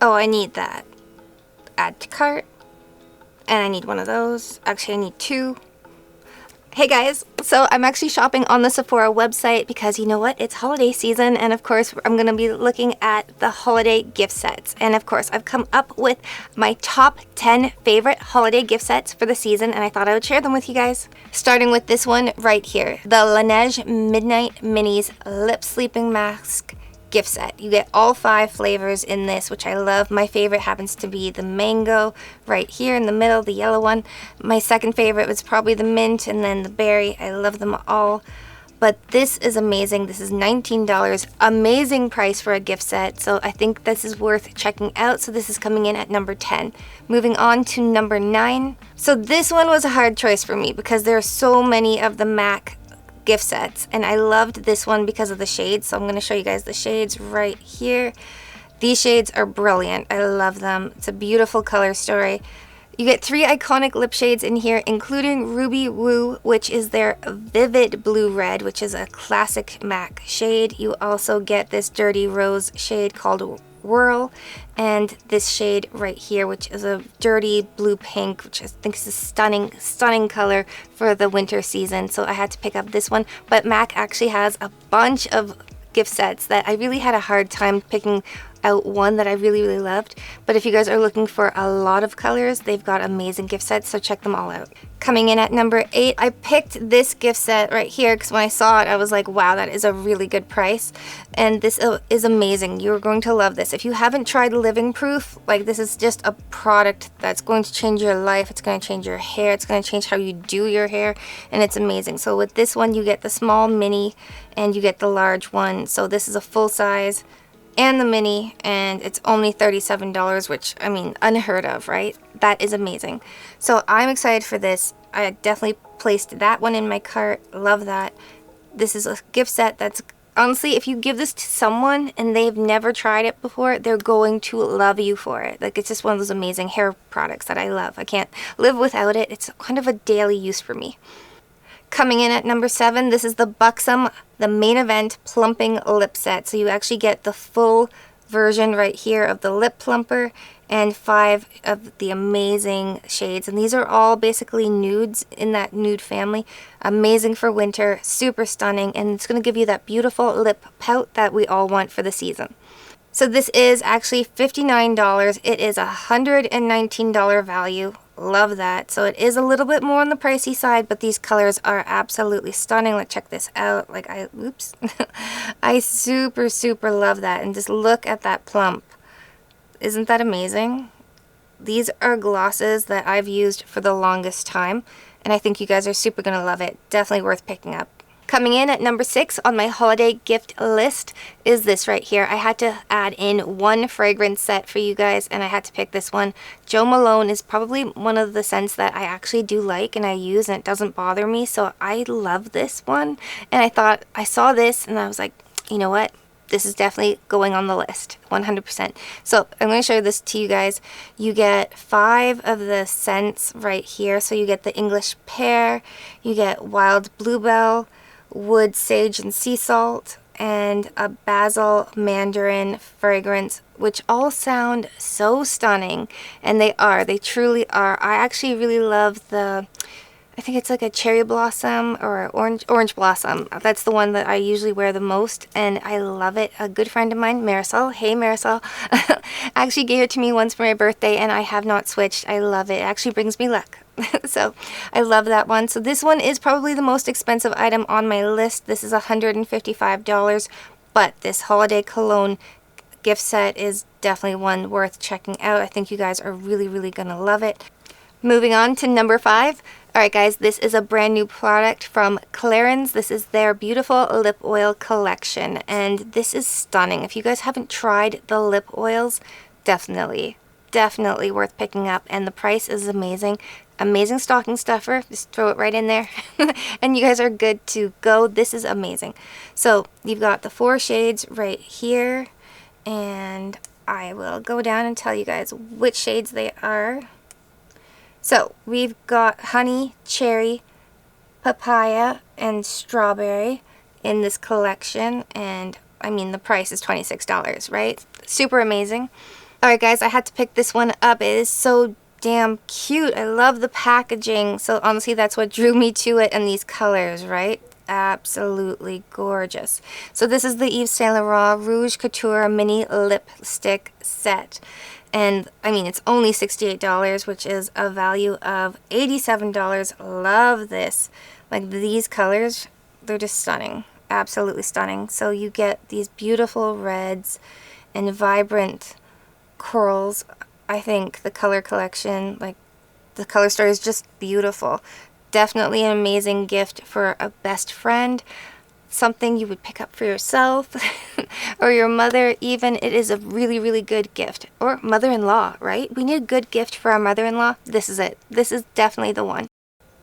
Oh, I need that. Add to cart. And I need one of those. Actually, I need two. Hey guys, so I'm actually shopping on the Sephora website because you know what? It's holiday season, and of course I'm going to be looking at the holiday gift sets. And of course I've come up with my top 10 favorite holiday gift sets for the season, and I thought I would share them with you guys. Starting with this one right here, the Laneige Midnight Minis Lip Sleeping Mask gift set. You get all 5 flavors in this, which I love. My favorite happens to be the mango right here in the middle, the yellow one. My second favorite was probably the mint, and then the berry. I love them all. But this is amazing. This is $19. Amazing price for a gift set. So I think this is worth checking out. So this is coming in at number 10. Moving on to number 9. So this one was a hard choice for me because there are so many of the MAC gift sets, and I loved this one because of the shades. So I'm going to show you guys the shades right here. These shades are brilliant. I love them. It's a beautiful color story. You get 3 iconic lip shades in here, including Ruby Woo, which is their Vivid Blue Red, which is a classic MAC shade. You also get this Dirty Rose shade called Whirl, and this shade right here, which is a dirty blue pink, which I think is a stunning color for the winter season. So I had to pick up this one. But MAC actually has a bunch of gift sets that I really had a hard time picking out one that I really loved. But if you guys are looking for a lot of colors, they've got amazing gift sets, so check them all out. Coming in at number 8, I picked this gift set right here because when I saw it, I was like, wow, that is a really good price. And this is amazing. You're going to love this. If you haven't tried Living Proof, like, this is just a product that's going to change your life. It's going to change your hair. It's going to change how you do your hair, and it's amazing. So with this one, you get the small mini and you get the large one. So this is a full size and the mini, and it's only $37, which, I mean, unheard of, right? That is amazing. So I'm excited for this. I definitely placed that one in my cart. Love that. This is a gift set that's, honestly, if you give this to someone and they've never tried it before, they're going to love you for it. Like, it's just one of those amazing hair products that I love. I can't live without it. It's kind of a daily use for me. Coming in at number 7, this is the Buxom, the Main Event Plumping Lip Set. So you actually get the full version right here of the lip plumper and 5 of the amazing shades. And these are all basically nudes in that nude family. Amazing for winter, super stunning, and it's going to give you that beautiful lip pout that we all want for the season. So this is actually $59. It is a $119 value. Love that. So it is a little bit more on the pricey side, but these colors are absolutely stunning. Let's check this out. Like, oops. I super love that. And just look at that plump. Isn't that amazing? These are glosses that I've used for the longest time, and I think you guys are super gonna love it. Definitely worth picking up. Coming in at number 6 on my holiday gift list is this right here. I had to add in one fragrance set for you guys, and I had to pick this one. Jo Malone is probably one of the scents that I actually do like and I use, and it doesn't bother me, so I love this one. And I thought, I saw this and I was like, you know what? This is definitely going on the list, 100%. So I'm going to show this to you guys. You get 5 of the scents right here. So you get the English pear, you get wild bluebell, wood, sage, and sea salt, and a basil mandarin fragrance, which all sound so stunning, and they truly are. I actually really love the, I think it's like a cherry blossom or orange blossom. That's the one that I usually wear the most, and I love it. A good friend of mine, Marisol, hey Marisol, actually gave it to me once for my birthday, and I have not switched. I love it. It actually brings me luck. So I love that one. So this one is probably the most expensive item on my list. This is $155, but this holiday cologne gift set is definitely one worth checking out. I think you guys are really gonna love it. Moving on to number 5. Alright guys, this is a brand new product from Clarins. This is their beautiful lip oil collection, and this is stunning. If you guys haven't tried the lip oils, definitely worth picking up, and the price is amazing. Amazing stocking stuffer, just throw it right in there and you guys are good to go. This is amazing. So you've got the 4 shades right here, and I will go down and tell you guys which shades they are. So we've got honey, cherry, papaya, and strawberry in this collection, and I mean the price is $26, right? Super amazing. Alright guys, I had to pick this one up. It is so damn cute. I love the packaging. So honestly, that's what drew me to it, and these colors, right? Absolutely gorgeous. So this is the Yves Saint Laurent Rouge Couture Mini Lipstick Set. And I mean, it's only $68, which is a value of $87. Love this. Like, these colors, they're just stunning. Absolutely stunning. So you get these beautiful reds and vibrant corals. I think the color collection, like the color story, is just beautiful. Definitely an amazing gift for a best friend. Something you would pick up for yourself or your mother even. It is a really, really good gift. Or mother-in-law, right? We need a good gift for our mother-in-law. This is it. This is definitely the one.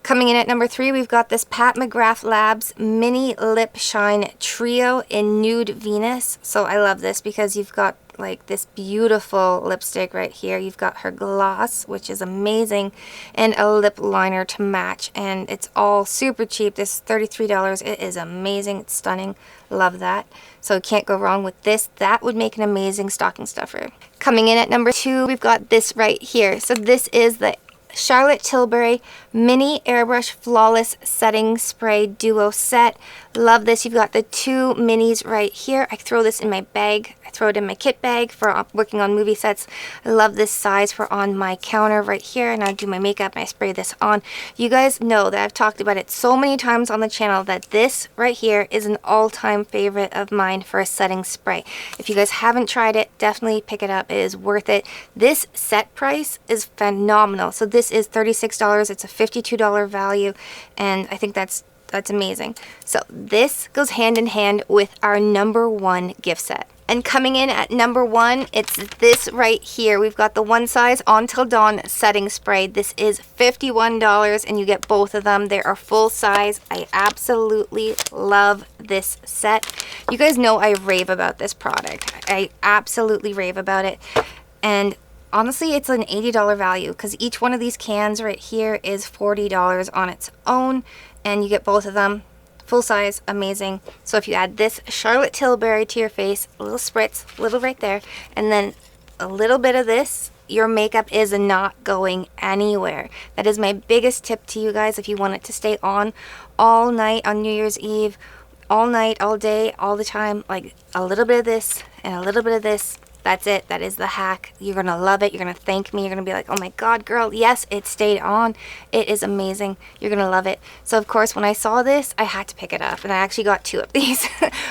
Coming in at number 3, we've got this Pat McGrath Labs Mini Lip Shine Trio in Nude Venus. So I love this because you've got like this beautiful lipstick right here. You've got her gloss, which is amazing, and a lip liner to match. And it's all super cheap. This is $33. It is amazing. It's stunning. Love that. So can't go wrong with this. That would make an amazing stocking stuffer. Coming in at number 2, we've got this right here. So this is the Charlotte Tilbury Mini Airbrush Flawless Setting Spray Duo Set. Love this. You've got the 2 minis right here. I throw this in my bag. I throw it in my kit bag for working on movie sets. I love this size for on my counter right here, and I do my makeup and I spray this on. You guys know that I've talked about it so many times on the channel that this right here is an all-time favorite of mine for a setting spray. If you guys haven't tried it, definitely pick it up. It is worth it. This set price is phenomenal. So this is $36. It's a $52 value, and I think that's amazing. So this goes hand in hand with our number 1 gift set. And coming in at number 1, it's this right here. We've got the One Size On Till Dawn setting spray. This is $51, and you get both of them. They are full size. I absolutely love this set. You guys know I rave about this product. I absolutely rave about it. And honestly, it's an $80 value because each one of these cans right here is $40 on its own, and you get both of them. Full size, amazing. So if you add this Charlotte Tilbury to your face, a little spritz, little right there, and then a little bit of this, your makeup is not going anywhere. That is my biggest tip to you guys if you want it to stay on all night on New Year's Eve, all night, all day, all the time. Like a little bit of this and a little bit of this. That's it. That is the hack. You're going to love it. You're going to thank me. You're going to be like, oh my God, girl, yes, it stayed on. It is amazing. You're going to love it. So, of course, when I saw this, I had to pick it up. And I actually got 2 of these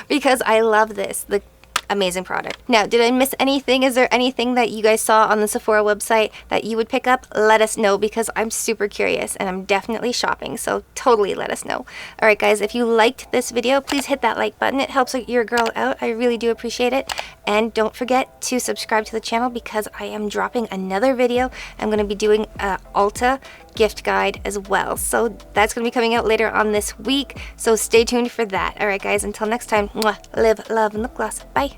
because I love this. The amazing product. Now, did I miss anything? Is there anything that you guys saw on the Sephora website that you would pick up? Let us know because I'm super curious and I'm definitely shopping. So totally let us know. All right, guys, if you liked this video, please hit that like button. It helps your girl out. I really do appreciate it. And don't forget to subscribe to the channel because I am dropping another video. I'm going to be doing a Ulta gift guide as well. So that's going to be coming out later on this week. So stay tuned for that. All right, guys, until next time, mwah, live, love, and lip gloss. Bye.